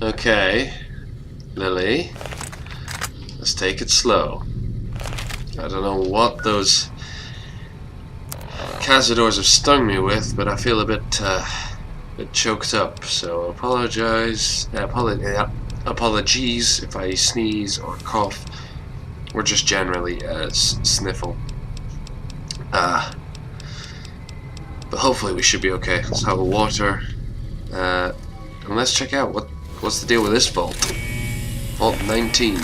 Okay, Lily. Let's take it slow. I don't know what those cazadors have stung me with, but I feel a bit choked up. So apologies if I sneeze or cough, or just generally sniffle. But hopefully we should be okay. Let's have a water, and let's check out what's the deal with this vault. Vault 19.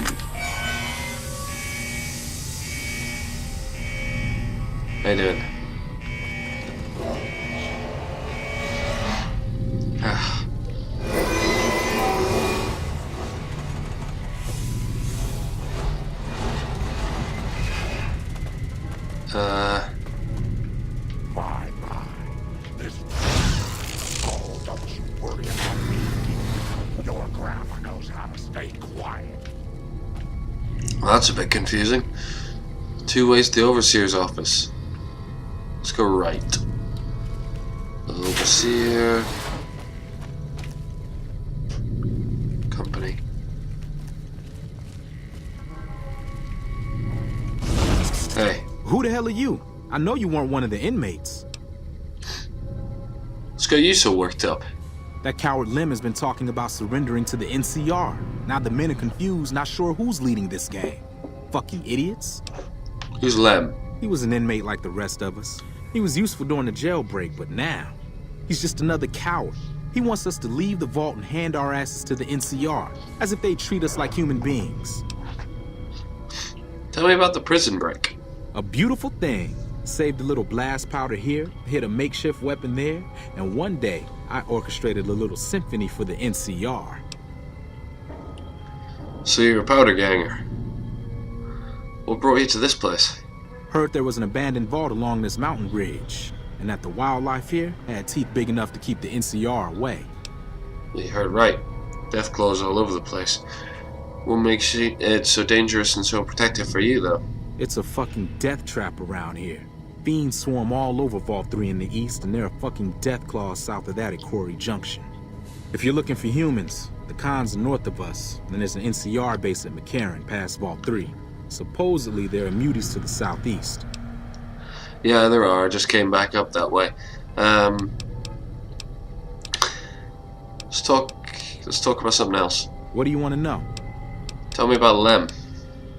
How you doing? This oh, don't you worry about me. Your grandma knows how to stay quiet. Well, that's a bit confusing. 2 ways to the Overseer's office. Let's go right. Overseer. Company. Hey. Who the hell are you? I know you weren't one of the inmates. What's got you so worked up? That coward Lim has been talking about surrendering to the NCR. Now the men are confused, not sure who's leading this gang. Fucking idiots. Who's Lem? He was an inmate like the rest of us. He was useful during the jailbreak, but now, he's just another coward. He wants us to leave the vault and hand our asses to the NCR, as if they treat us like human beings. Tell me about the prison break. A beautiful thing. Saved a little blast powder here, hit a makeshift weapon there, and one day, I orchestrated a little symphony for the NCR. So you're a powder ganger. What brought you to this place? Heard there was an abandoned vault along this mountain ridge, and that the wildlife here had teeth big enough to keep the NCR away. You heard right. Death claws all over the place. What makes it so dangerous and so protective for you, though? It's a fucking death trap around here. Fiends swarm all over Vault 3 in the east, and there are fucking death claws south of that at Quarry Junction. If you're looking for humans, the cons are north of us, and there's an NCR base at McCarran past Vault 3. Supposedly, there are muties to the southeast. Yeah, there are. I just came back up that way. Let's talk about something else. What do you want to know? Tell me about Lem.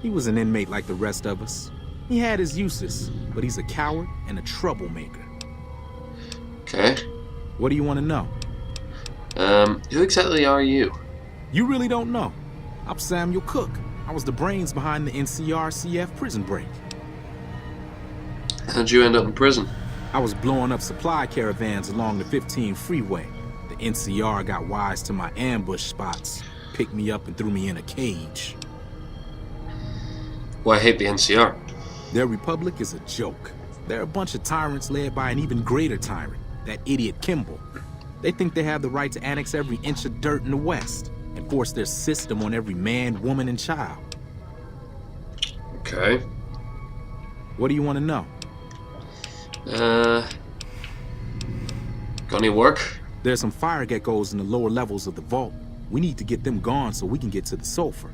He was an inmate like the rest of us. He had his uses, but he's a coward and a troublemaker. Okay. What do you want to know? Who exactly are you? You really don't know. I'm Samuel Cook. I was the brains behind the NCR-CF prison break. How'd you end up in prison? I was blowing up supply caravans along the 15 freeway. The NCR got wise to my ambush spots, picked me up and threw me in a cage. Well, I hate the NCR. Their republic is a joke. They're a bunch of tyrants led by an even greater tyrant, that idiot Kimball. They think they have the right to annex every inch of dirt in the West and force their system on every man, woman, and child. Okay. What do you want to know? Got any work? There's some fire geckos in the lower levels of the vault. We need to get them gone so we can get to the sulfur.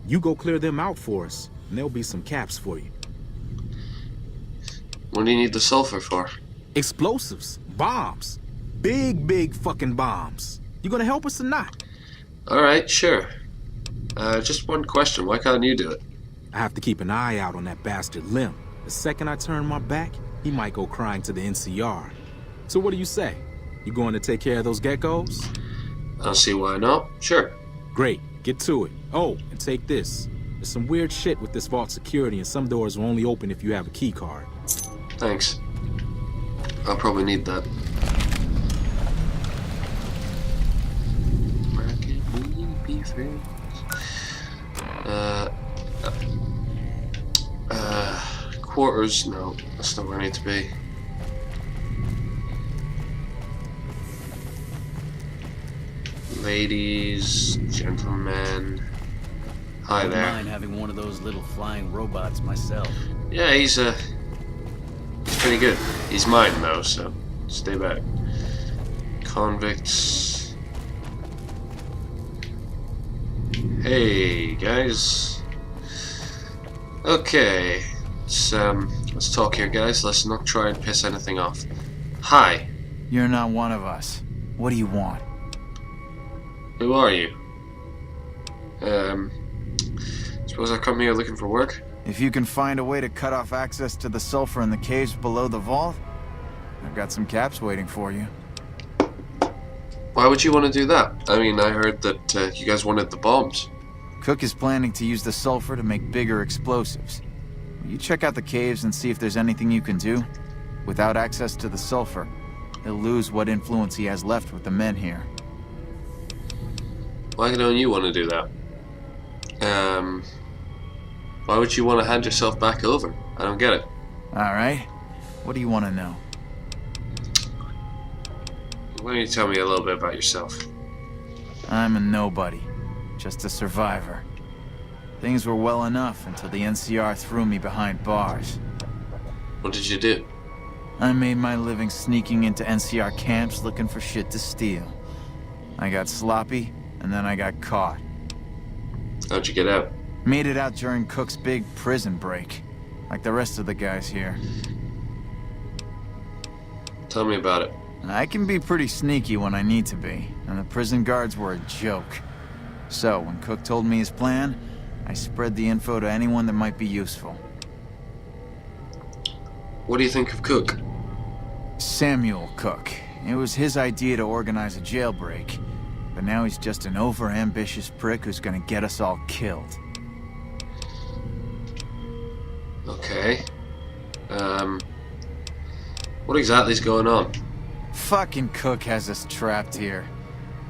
You go clear them out for us, and there'll be some caps for you. What do you need the sulfur for? Explosives. Bombs. Big fucking bombs. You gonna help us or not? Alright, sure. Just one question. Why can't you do it? I have to keep an eye out on that bastard Lim. The second I turn my back, he might go crying to the NCR. So what do you say? You going to take care of those geckos? I don't see why not. Sure. Great. Get to it. Oh, and take this. There's some weird shit with this vault security, and some doors will only open if you have a key card. Thanks. I'll probably need that. Where can we be friends? Quarters? No, that's not where I need to be. Ladies, gentlemen. Hi there. I wouldn't mind having one of those little flying robots myself. Yeah, he's pretty good. He's mine though, so stay back. Convicts. Hey guys. Okay, let's talk here, guys. Let's not try and piss anything off. Hi. You're not one of us. What do you want? Who are you? Suppose I come here looking for work? If you can find a way to cut off access to the sulfur in the caves below the vault, I've got some caps waiting for you. Why would you want to do that? I mean, I heard that you guys wanted the bombs. Cook is planning to use the sulfur to make bigger explosives. Will you check out the caves and see if there's anything you can do? Without access to the sulfur, he'll lose what influence he has left with the men here. Why don't you want to do that? Why would you want to hand yourself back over? I don't get it. Alright. What do you want to know? Why don't you tell me a little bit about yourself? I'm a nobody. Just a survivor. Things were well enough until the NCR threw me behind bars. What did you do? I made my living sneaking into NCR camps looking for shit to steal. I got sloppy, and then I got caught. How'd you get out? Made it out during Cook's big prison break, like the rest of the guys here. Tell me about it. I can be pretty sneaky when I need to be, and the prison guards were a joke. So, when Cook told me his plan, I spread the info to anyone that might be useful. What do you think of Cook? Samuel Cook. It was his idea to organize a jailbreak, but now he's just an over-ambitious prick who's gonna get us all killed. Okay. What exactly is going on? Fucking Cook has us trapped here.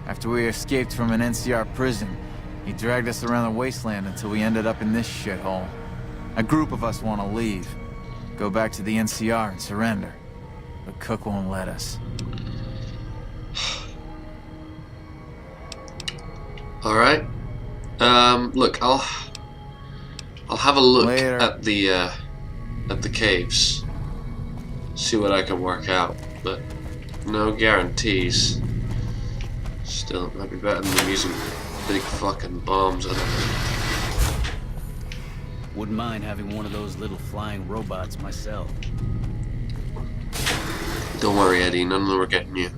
After we escaped from an NCR prison, he dragged us around the wasteland until we ended up in this shithole. A group of us want to leave, go back to the NCR and surrender, but Cook won't let us. All right. Look, I'll have a look Later. at the caves. See what I can work out, but no guarantees. Still, it might be better than using big fucking bombs. I don't know. Wouldn't mind having one of those little flying robots myself. Don't worry, Eddie. None of them are getting you.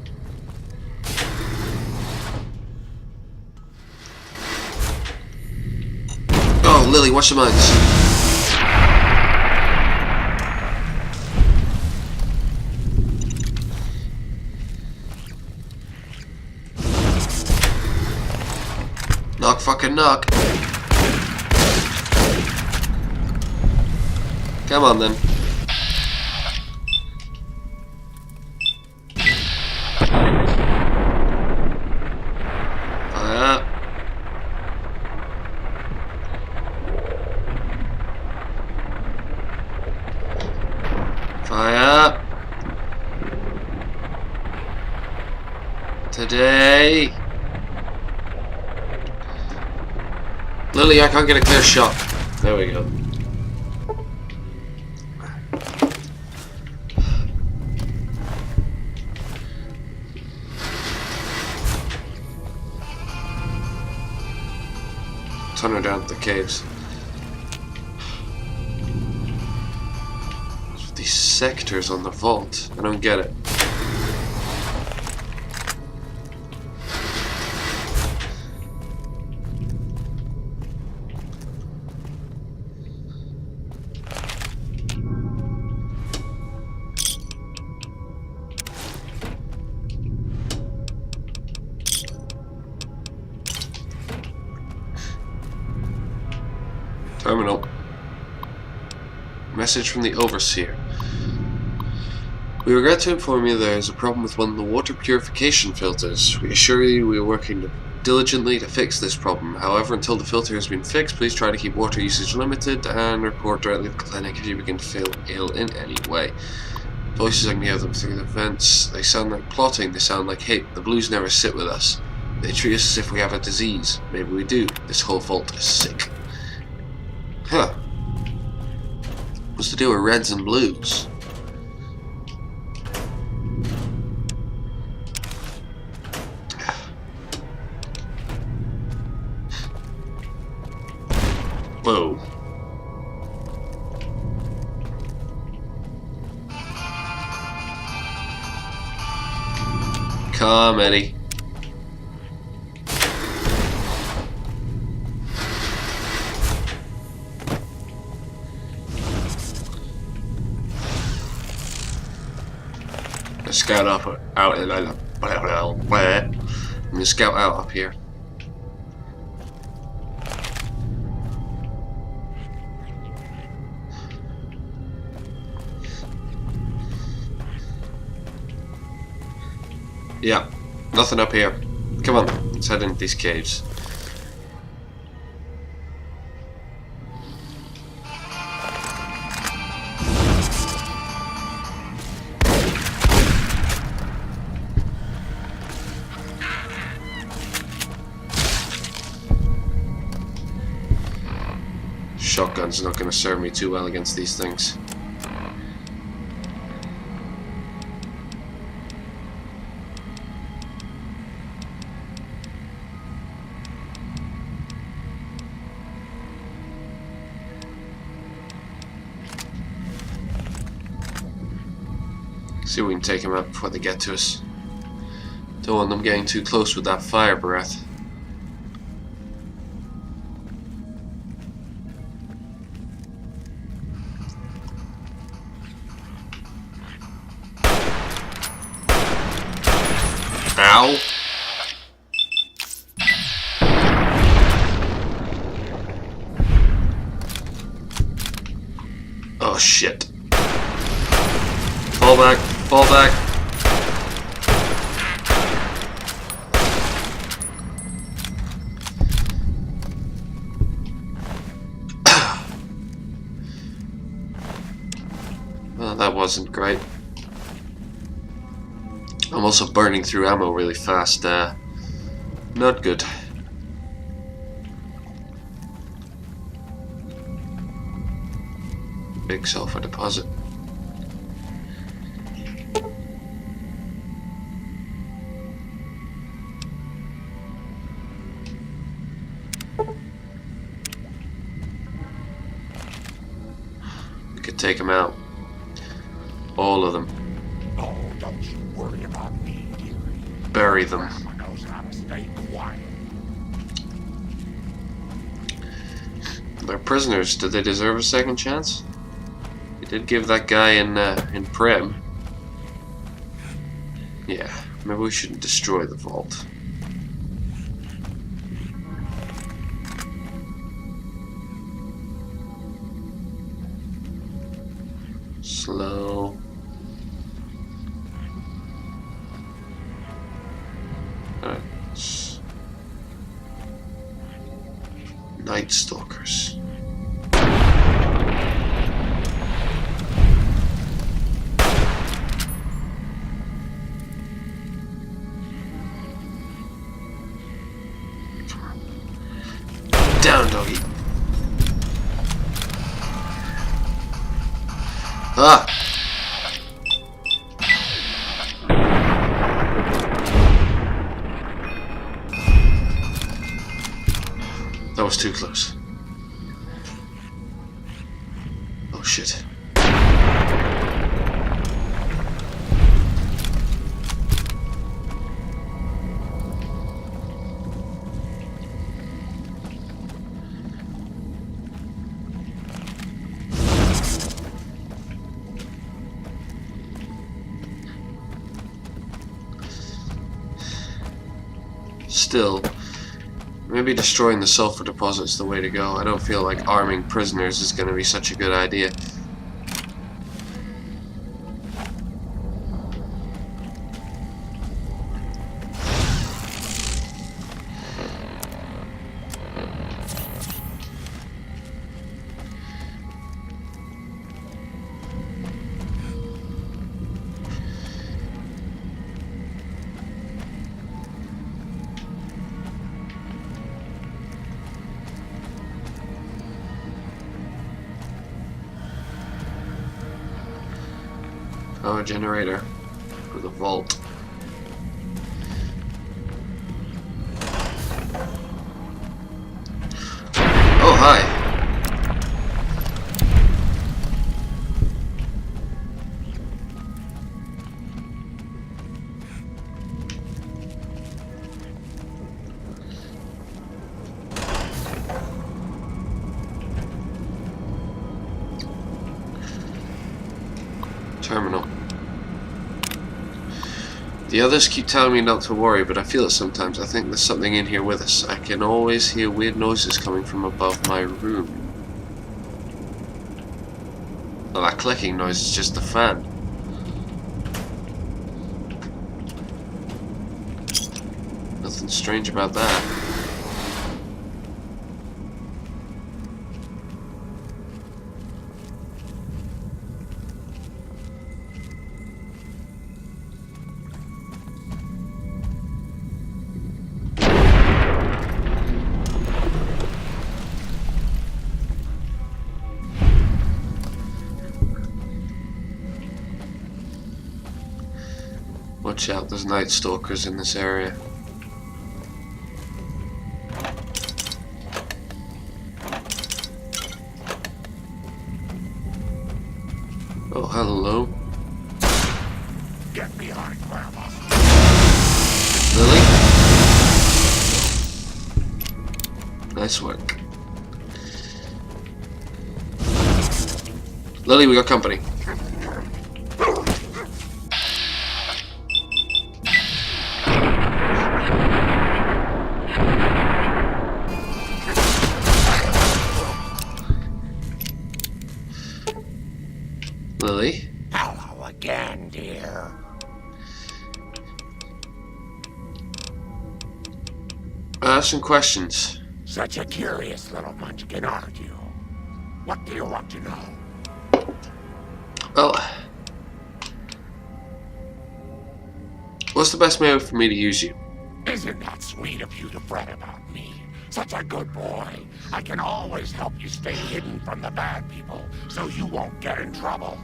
Oh, Lily, watch the mines. Knock, fucking knock. Come on then. Fire. Fire. Today. Lily, I can't get a clear shot. There we go. Turn her down to the caves. These sectors on the vault. I don't get it. Terminal. Message from the Overseer. We regret to inform you there is a problem with one of the water purification filters. We assure you we are working diligently to fix this problem. However, until the filter has been fixed, please try to keep water usage limited and report directly to the clinic if you begin to feel ill in any way. Voices, I can hear them through the vents. They sound like plotting, they sound like hate. The Blues never sit with us. They treat us as if we have a disease. Maybe we do. This whole vault is sick. Huh. What's to do with Reds and Blues? Whoa. Come, Eddie. Let's scout up out in I'm gonna scout out up here. Yeah, nothing up here. Come on, let's head into these caves. Shotgun's not going to serve me too well against these things. See if we can take them out before they get to us. Don't want them getting too close with that fire breath. Ow! Oh shit. Fall back, fall back. Well, that wasn't great. I'm also burning through ammo really fast. Not good. Big sulfur deposit. We could take them out. All of them. Oh, don't you worry about me, dearie. Bury them. Grandma knows how to stay quiet. They're prisoners. Did they deserve a second chance? They did give that guy in Prim. Yeah, maybe we shouldn't destroy the vault. Slow. Alright. Night Stalkers. Down, doggy. Ah! That was too close. Oh shit. Still, maybe destroying the sulfur deposit is the way to go. I don't feel like arming prisoners is going to be such a good idea. Power generator for the vault. Oh, hi. terminal. The others keep telling me not to worry, but I feel it sometimes. I think there's something in here with us. I can always hear weird noises coming from above my room. Well, that clicking noise is just the fan. Nothing strange about that. Watch out, there's night stalkers in this area. Oh, hello. Get behind Grandma. Lily? Nice work. Lily, we got company. Lily? Hello again, dear. I have some questions. Such a curious little munchkin, aren't you? What do you want to know? Well, what's the best way for me to use you? Isn't that sweet of you to fret about me? Such a good boy. I can always help you stay hidden from the bad people, so you won't get in trouble.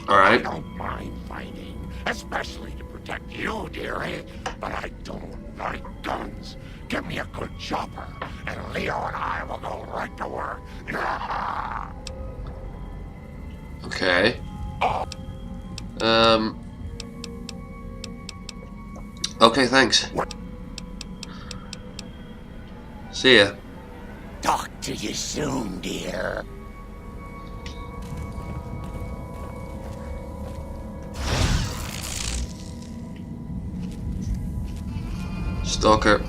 I Alright. don't mind fighting, especially to protect you, dearie. But I don't like guns. Give me a good chopper, and Leo and I will go right to work. Okay. Oh, Okay, thanks. what? See ya. Talk to you soon, dear. Stalker.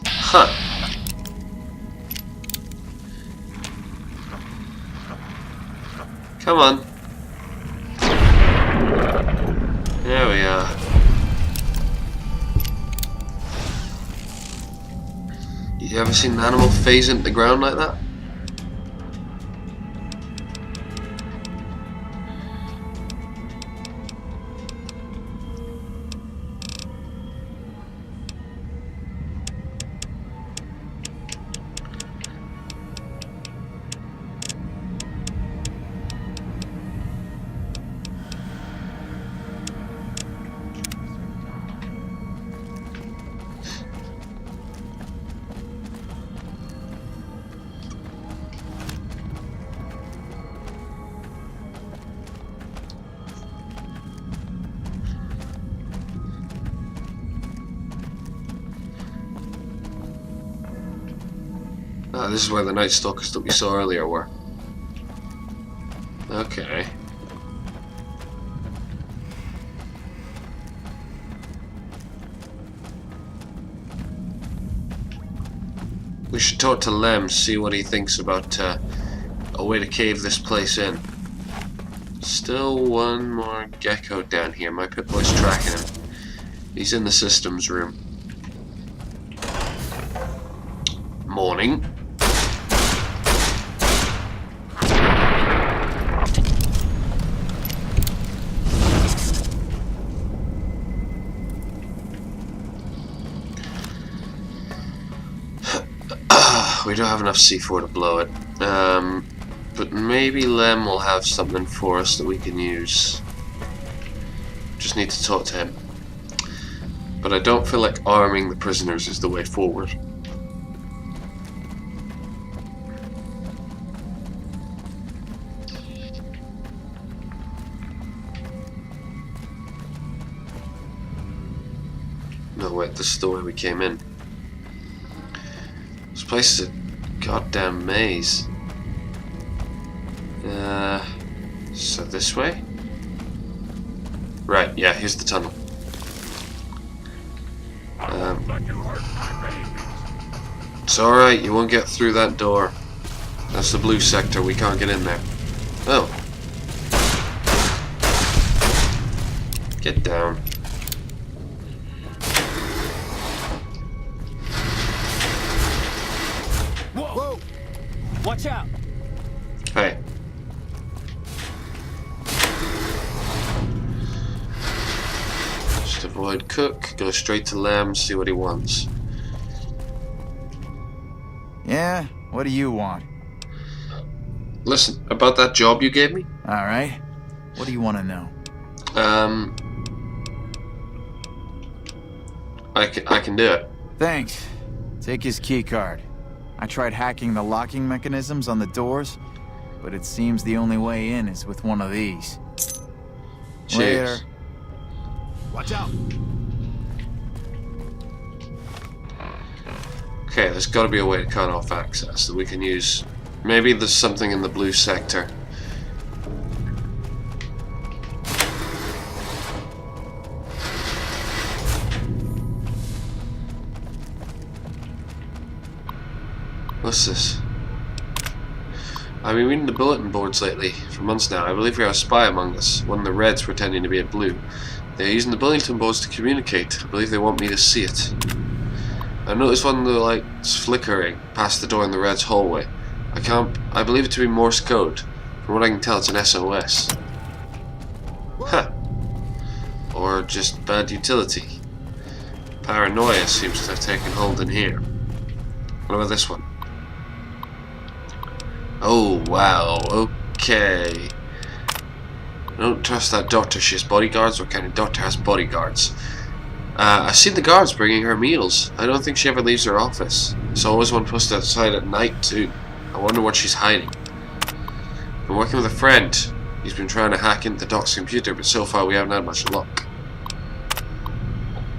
Huh. Come on. There we are. You ever seen an animal phase into the ground like that? Ah, this is where the Night Stalkers that we saw earlier were. Okay. We should talk to Lem, see what he thinks about a way to cave this place in. Still one more gecko down here. My Pip-Boy's tracking him. He's in the systems room. Morning. We don't have enough C4 to blow it. But maybe Lem will have something for us that we can use. Just need to talk to him. But I don't feel like arming the prisoners is the way forward. No, wait, this is the way we came in. This place is a goddamn maze. So this way? Right, yeah, here's the tunnel. It's alright, you won't get through that door. That's the blue sector, we can't get in there. Oh. Get down. Whoa! Watch out! Hey. Just avoid Cook, go straight to Lamb, see what he wants. Yeah? What do you want? Listen, about that job you gave me? Alright. What do you want to know? I can do it. Thanks. Take his keycard. I tried hacking the locking mechanisms on the doors, but it seems the only way in is with one of these. Cheers. Later. Watch out! Okay, there's got to be a way to cut off access that we can use. Maybe there's something in the blue sector. What's this? I've been reading the bulletin boards lately for months now. I believe we have a spy among us, one of the Reds pretending to be a Blue. They're using the bulletin boards to communicate. I believe they want me to see it. I noticed one of the lights flickering past the door in the Reds' hallway. I believe it to be Morse code. From what I can tell, it's an SOS. Huh. Or just bad utility. Paranoia seems to have taken hold in here. What about this one? Oh, wow, okay. I don't trust that doctor. She has bodyguards. What kind of doctor has bodyguards? I've seen the guards bringing her meals. I don't think she ever leaves her office. There's always one posted outside at night, too. I wonder what she's hiding. I've been working with a friend. He's been trying to hack into Doc's computer, but so far we haven't had much luck.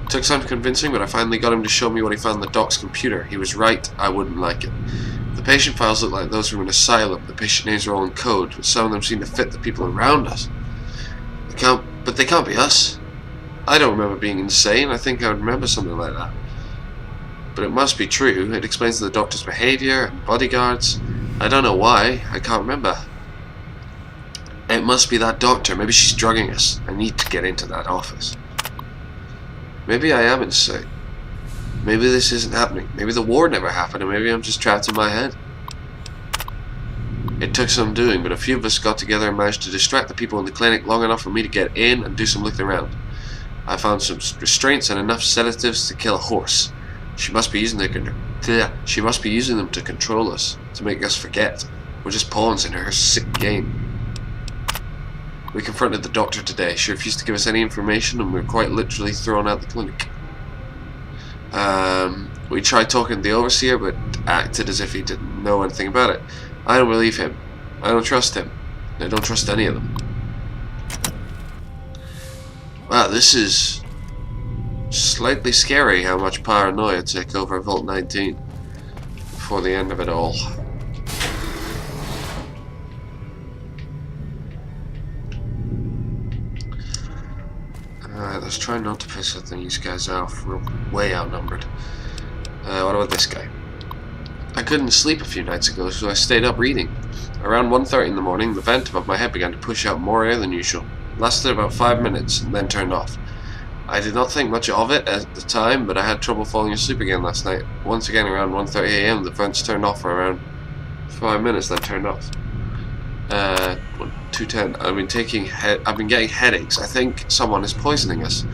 It took some convincing, but I finally got him to show me what he found on the Doc's computer. He was right. I wouldn't like it. The patient files look like those from an asylum. The patient names are all in code, but some of them seem to fit the people around us. But they can't be us. I don't remember being insane. I think I would remember something like that. But it must be true. It explains the doctor's behavior and bodyguards. I don't know why. I can't remember. It must be that doctor. Maybe she's drugging us. I need to get into that office. Maybe I am insane. Maybe this isn't happening. Maybe the war never happened, and maybe I'm just trapped in my head. It took some doing, but a few of us got together and managed to distract the people in the clinic long enough for me to get in and do some looking around. I found some restraints and enough sedatives to kill a horse. She must be using them to control us, to make us forget. We're just pawns in her sick game. We confronted the doctor today. She refused to give us any information, and we were quite literally thrown out the clinic. We tried talking to the overseer, but acted as if he didn't know anything about it. I don't believe him. I don't trust him. I don't trust any of them. Wow, this is slightly scary how much paranoia took over Vault 19 before the end of it all. Alright, let's try not to piss these guys off. We're way outnumbered. What about this guy? I couldn't sleep a few nights ago, so I stayed up reading. Around 1:30 in the morning, the vent above my head began to push out more air than usual. It lasted about 5 minutes, and then turned off. I did not think much of it at the time, but I had trouble falling asleep again last night. Once again, around 1:30 AM, the vents turned off for around 5 minutes, then turned off. 2:10. I've been getting headaches. I think someone is poisoning us.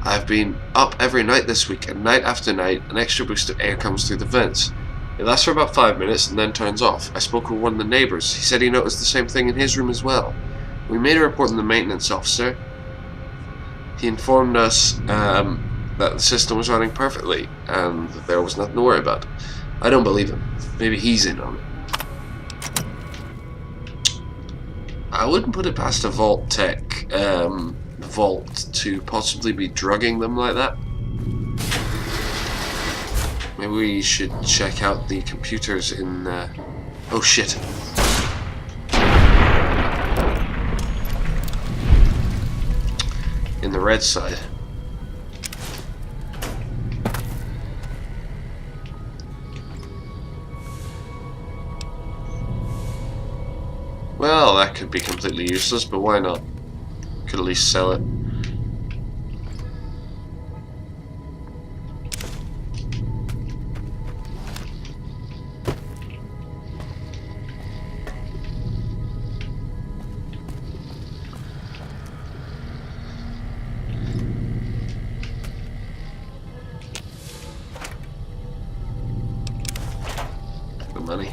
I've been up every night this week, and night after night, an extra boost of air comes through the vents. It lasts for about 5 minutes and then turns off. I spoke with one of the neighbors. He said he noticed the same thing in his room as well. We made a report to the maintenance officer. He informed us that the system was running perfectly and that there was nothing to worry about. I don't believe him. Maybe he's in on it. I wouldn't put it past a Vault Tech Vault to possibly be drugging them like that. Maybe we should check out the computers in... Oh shit. In the red side. Well, that could be completely useless, but why not? Could at least sell it. The money.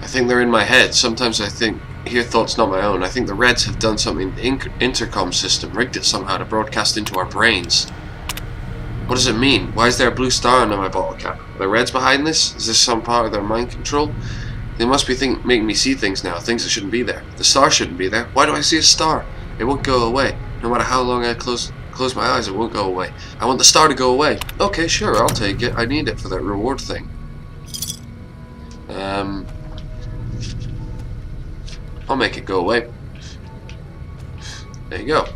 I think they're in my head. Sometimes I hear thoughts not my own. I think the Reds have done something to the intercom system, rigged it somehow to broadcast into our brains. What does it mean? Why is there a blue star under my bottle cap? Are the Reds behind this? Is this some part of their mind control? They must be making me see things now, things that shouldn't be there. The star shouldn't be there. Why do I see a star? It won't go away. No matter how long I close my eyes, it won't go away. I want the star to go away. Okay, sure, I'll take it. I need it for that reward thing. I'll make it go away. There you go.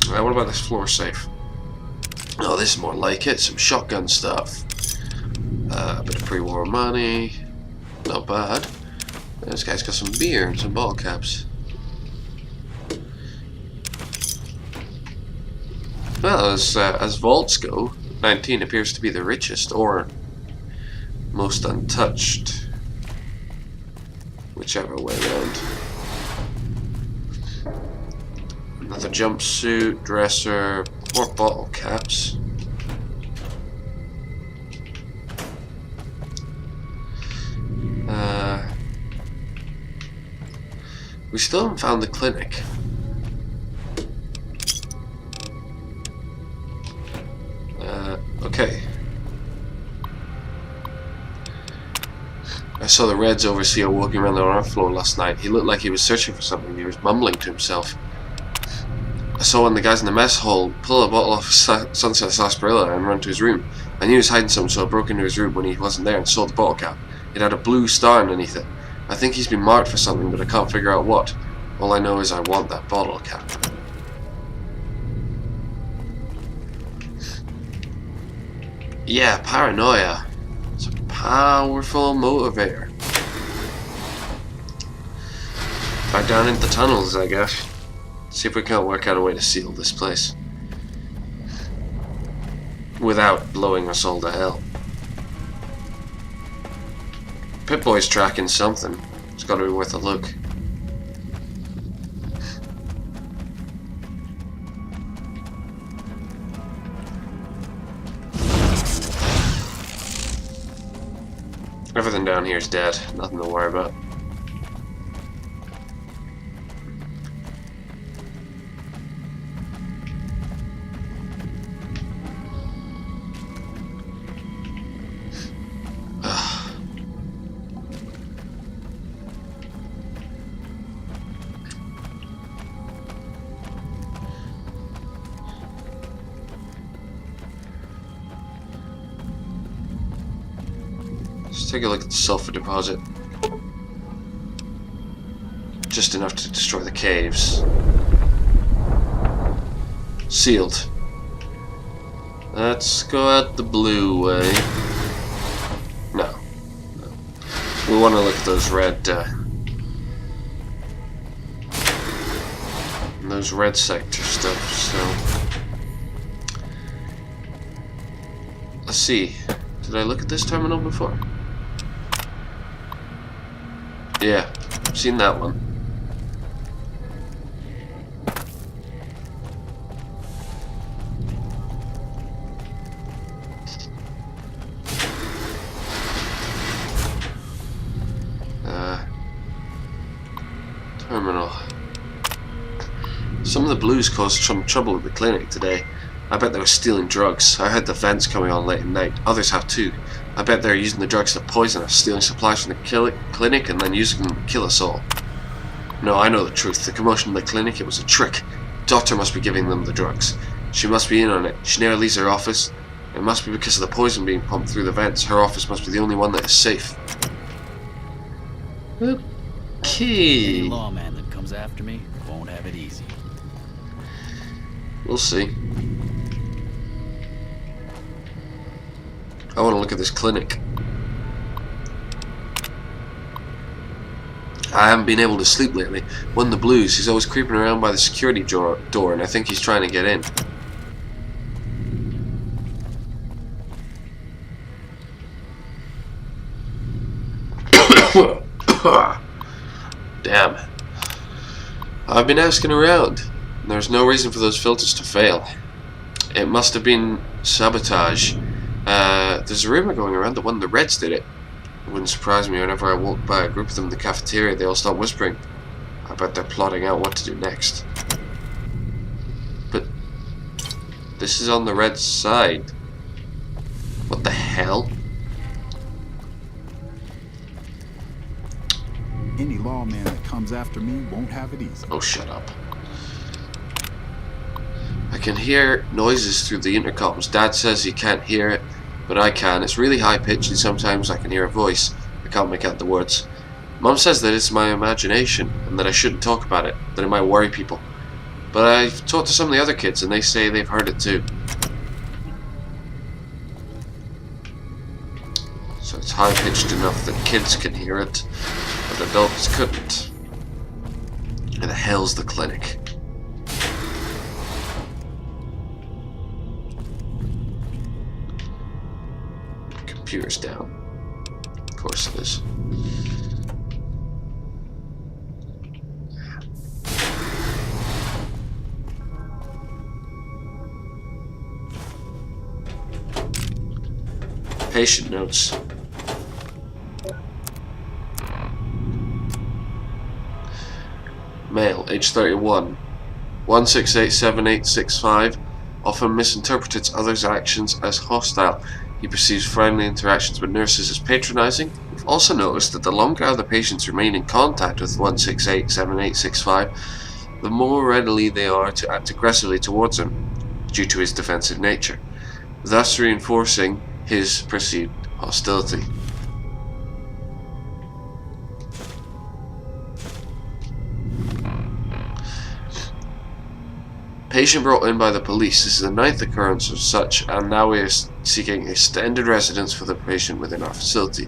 Alright, what about this floor safe? Oh, this is more like it. Some shotgun stuff. A bit of pre-war money. Not bad. This guy's got some beer and some bottle caps. Well, as vaults go, 19 appears to be the richest, or most untouched. Whichever way around. Another jumpsuit, dresser, more bottle caps. We still haven't found the clinic. Okay. I saw the Reds overseer walking around the art floor last night. He looked like he was searching for something. He was mumbling to himself. I saw one of the guys in the mess hall pull a bottle off Sunset sarsaparilla and run to his room. I knew he was hiding something, so I broke into his room when he wasn't there and saw the bottle cap. It had a blue star underneath it. I think he's been marked for something, but I can't figure out what. All I know is I want that bottle cap. Yeah, paranoia. It's a powerful motivator. Back down into the tunnels, I guess. See if we can't work out a way to seal this place. Without blowing us all to hell. Pip-Boy's tracking something. It's gotta be worth a look. Everything down here is dead. Nothing to worry about. Let's take a look at the sulfur deposit. Just enough to destroy the caves. Sealed. Let's go out the blue way. No. We want to look at those red sector stuff, so let's see. Did I look at this terminal before? Yeah, I've seen that one. Terminal. Some of the blues caused some trouble at the clinic today. I bet they were stealing drugs. I heard the vents coming on late at night. Others have too. I bet they're using the drugs to poison us, stealing supplies from the clinic and then using them to kill us all. No, I know the truth. The commotion in the clinic, it was a trick. The doctor must be giving them the drugs. She must be in on it. She never leaves her office. It must be because of the poison being pumped through the vents. Her office must be the only one that is safe. Okay. Any lawman that comes after me won't have it easy. We'll see. I want to look at this clinic. I haven't been able to sleep lately. One of the blues, he's always creeping around by the security door and I think he's trying to get in. Damn. I've been asking around. There's no reason for those filters to fail. It must have been sabotage. There's a rumor going around that one of the Reds did it. It wouldn't surprise me whenever I walk by a group of them in the cafeteria, they all start whispering. I bet they're plotting out what to do next. But this is on the Red side. What the hell? Any lawman that comes after me won't have it easy. Oh, shut up. I can hear noises through the intercoms. Dad says he can't hear it, but I can. It's really high pitched and sometimes I can hear a voice. I can't make out the words. Mom says that it's my imagination and that I shouldn't talk about it, that it might worry people. But I've talked to some of the other kids and they say they've heard it too. So it's high pitched enough that kids can hear it, but adults couldn't. Where the hell's the clinic? Computer's down. Of course it is. Patient notes. Male, age 31, 1687865, often misinterprets others' actions as hostile. He perceives friendly interactions with nurses as patronizing. We've also noticed that the longer other patients remain in contact with 1687865, the more readily they are to act aggressively towards him, due to his defensive nature, thus reinforcing his perceived hostility. Patient brought in by the police. This is the 9th occurrence of such, and now we are seeking extended residence for the patient within our facility.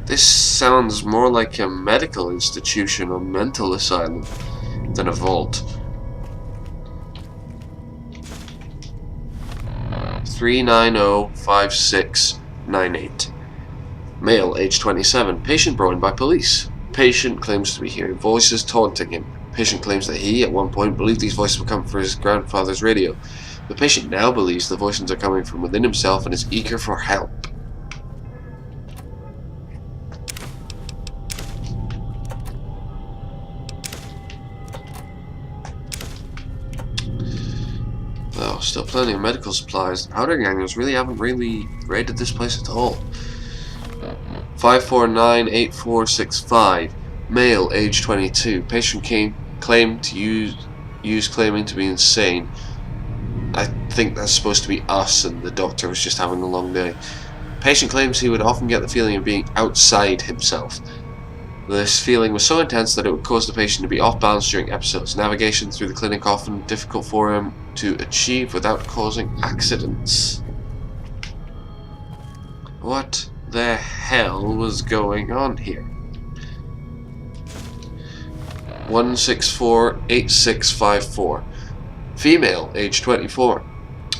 This sounds more like a medical institution or mental asylum than a vault. 3905698. Male, age 27. Patient brought in by police. Patient claims to be hearing voices taunting him. Patient claims that he, at one point, believed these voices would come from his grandfather's radio. The patient now believes the voices are coming from within himself and is eager for help. Though, still plenty of medical supplies. The powder gangers really haven't raided this place at all. 5498465. Male, age 22. Patient claimed to use claiming to be insane. I think that's supposed to be us and the doctor was just having a long day. Patient claims he would often get the feeling of being outside himself. This feeling was so intense that it would cause the patient to be off balance during episodes. Navigation through the clinic often difficult for him to achieve without causing accidents. What the hell was going on here? 1648654. Female, age 24.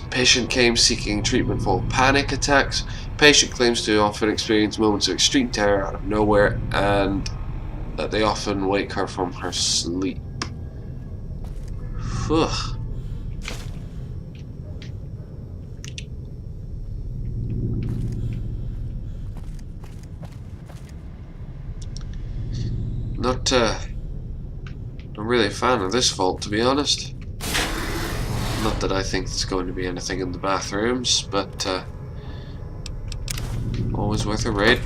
Patient came seeking treatment for panic attacks. Patient claims to often experience moments of extreme terror out of nowhere and that they often wake her from her sleep. Ugh. Not really a fan of this vault, to be honest. Not that I think there's going to be anything in the bathrooms, but Always worth a raid.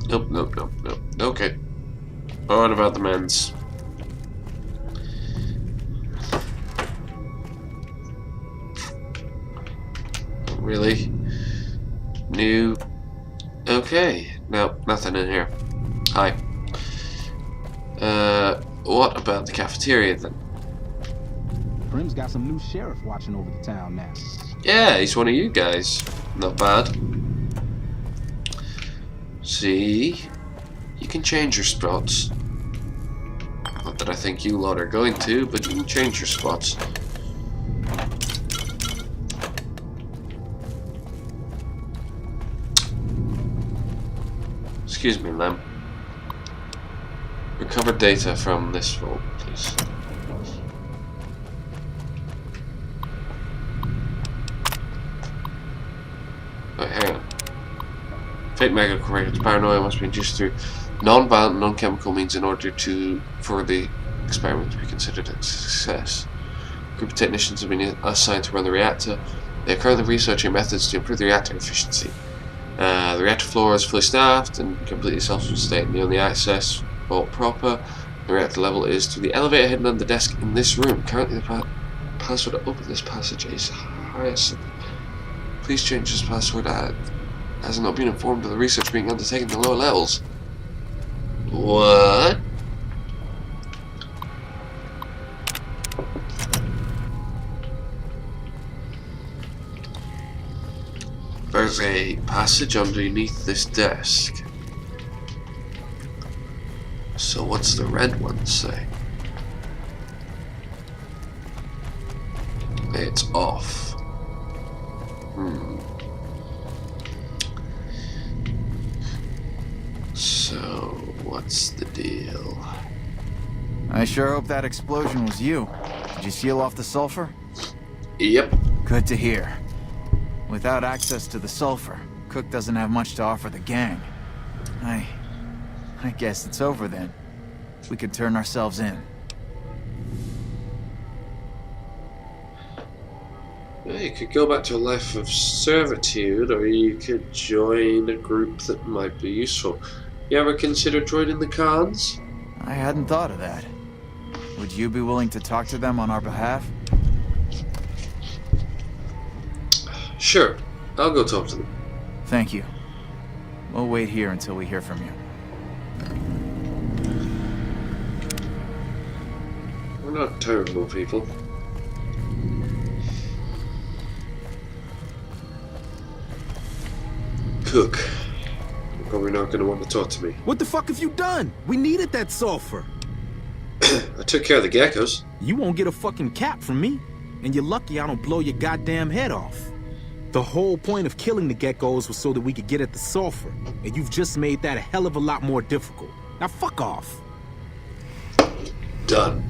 Nope, nope, nope, nope. Okay. What about the men's? Really? New. Okay. No, nothing in here. Hi. What about the cafeteria then? Prim's got some new sheriff watching over the town now. Yeah, he's one of you guys. Not bad. See? You can change your spots. Not that I think you lot are going to, but you can change your spots. Excuse me, Lem. Recover data from this vault, please. Wait, hang on. Fake medical records. Paranoia must be induced through non-violent, non-chemical means in order for the experiment to be considered a success. A group of technicians have been assigned to run the reactor. They are currently researching methods to improve the reactor efficiency. The reactor floor is fully staffed and completely self-sustained. The only access vault proper. The reactor level is through the elevator hidden under the desk in this room. Currently, the password to open this passage is Hyacinth. Please change this password. Has not been informed of the research being undertaken at the lower levels. What? There's a passage underneath this desk. So what's the red one say? It's off. So what's the deal? I sure hope that explosion was you. Did you seal off the sulfur? Yep. Good to hear. Without access to the sulfur, Cook doesn't have much to offer the gang. I guess it's over then. We could turn ourselves in. Yeah, you could go back to a life of servitude, or you could join a group that might be useful. You ever consider joining the Khans? I hadn't thought of that. Would you be willing to talk to them on our behalf? Sure, I'll go talk to them. Thank you. We'll wait here until we hear from you. We're not terrible people. Cook. You're probably not going to want to talk to me. What the fuck have you done? We needed that sulfur. I took care of the geckos. You won't get a fucking cap from me. And you're lucky I don't blow your goddamn head off. The whole point of killing the geckos was so that we could get at the sulfur. And you've just made that a hell of a lot more difficult. Now fuck off. Done.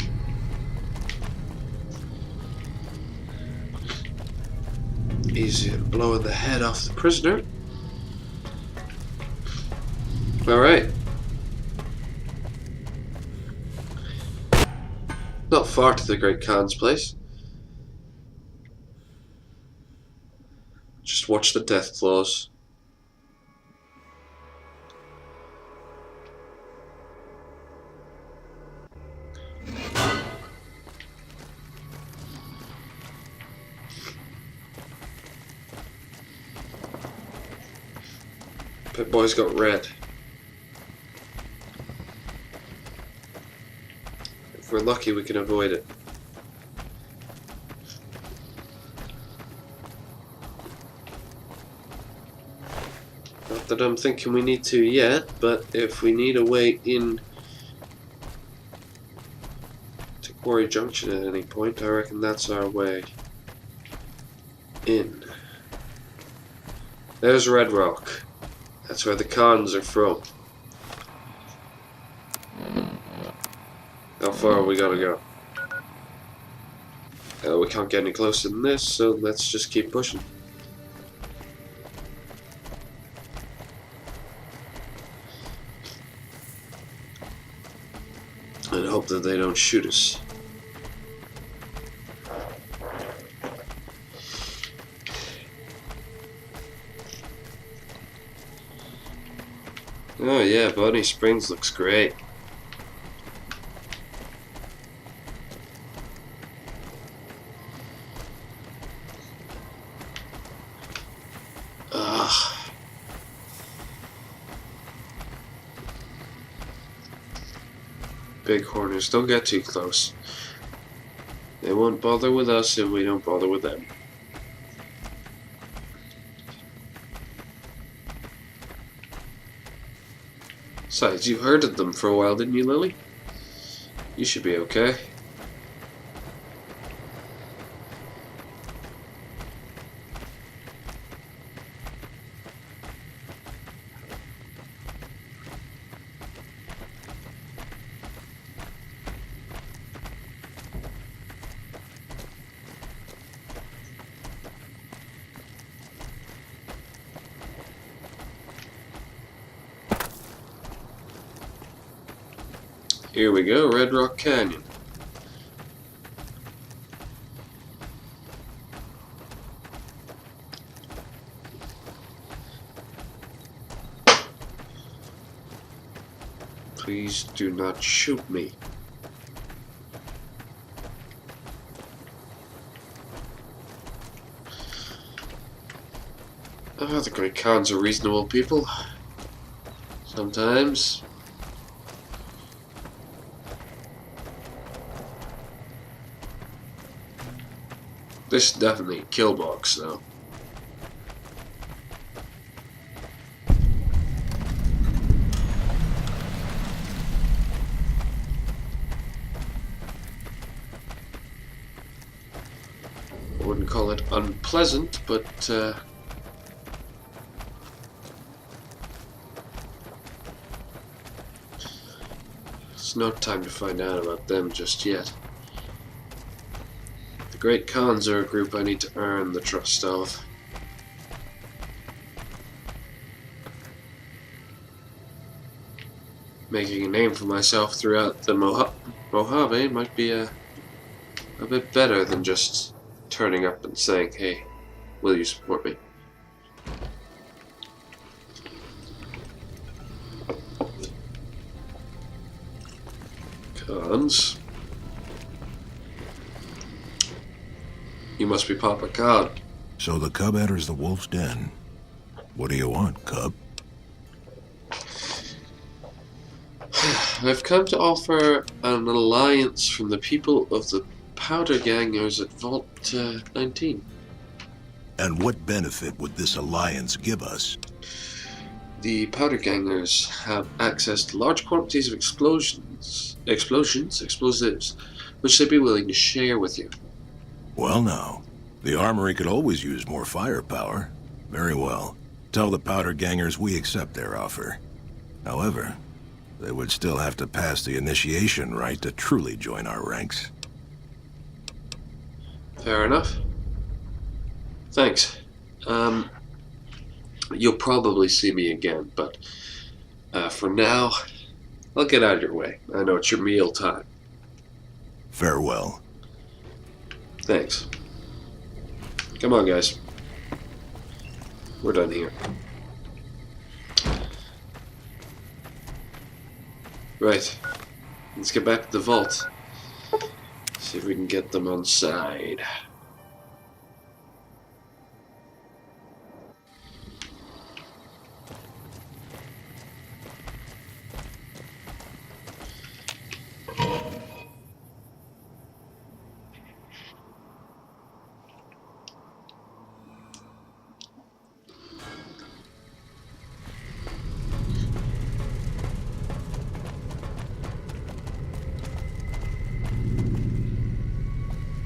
Easy at blowing the head off the prisoner. Alright. Not far to the Great Khan's place. Just watch the death claws. Pit Boy's got red. If we're lucky, we can avoid it. Not that I'm thinking we need to yet, but if we need a way in to Quarry Junction at any point, I reckon that's our way in. There's Red Rock. That's where the Khans are from. How far we gotta go? We can't get any closer than this, so let's just keep pushing. And hope that they don't shoot us. Oh yeah, Bonnie Springs looks great. Ugh. Big horners, don't get too close. They won't bother with us if we don't bother with them. Besides, you herded them for a while, didn't you, Lily? You should be okay. Here we go, Red Rock Canyon. Please do not shoot me. Oh, the Great Khans are reasonable people. Sometimes. This is definitely a kill box, though. I wouldn't call it unpleasant, but it's not time to find out about them just yet. The Great Khans are a group I need to earn the trust of. Making a name for myself throughout the Mojave might be a bit better than just turning up and saying, "Hey, will you support me?" Khans? You must be Papa Khan. So the cub enters the wolf's den. What do you want, cub? I've come to offer an alliance from the people of the Powder Gangers at Vault 19. And what benefit would this alliance give us? The Powder Gangers have access to large quantities of explosives, which they'd be willing to share with you. Well now, the armory could always use more firepower. Very well. Tell the Powder Gangers we accept their offer. However, they would still have to pass the initiation rite to truly join our ranks. Fair enough. Thanks. You'll probably see me again, but for now, I'll get out of your way. I know it's your meal time. Farewell. Thanks. Come on, guys. We're done here. Right. Let's get back to the vault. See if we can get them on side.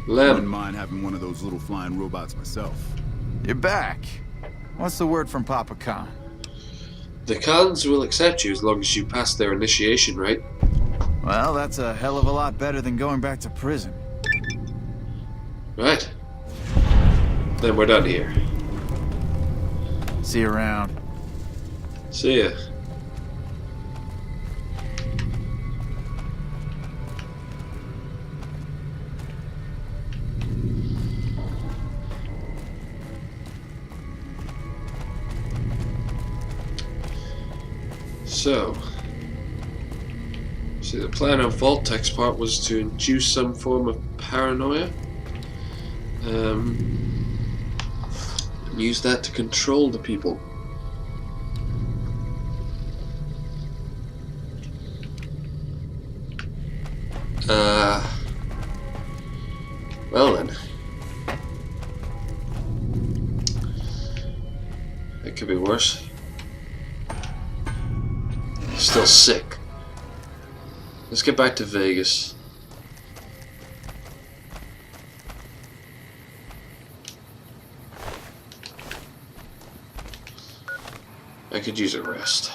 Wouldn't mind having one of those little flying robots myself. You're back. What's the word from Papa Khan? The Khans will accept you as long as you pass their initiation, right? Well, that's a hell of a lot better than going back to prison. Right. Then we're done here. See you around. See ya. So, see, the plan of Vault-Tech's part was to induce some form of paranoia. And use that to control the people. Well then. It could be worse. Still sick. Let's get back to Vegas. I could use a rest.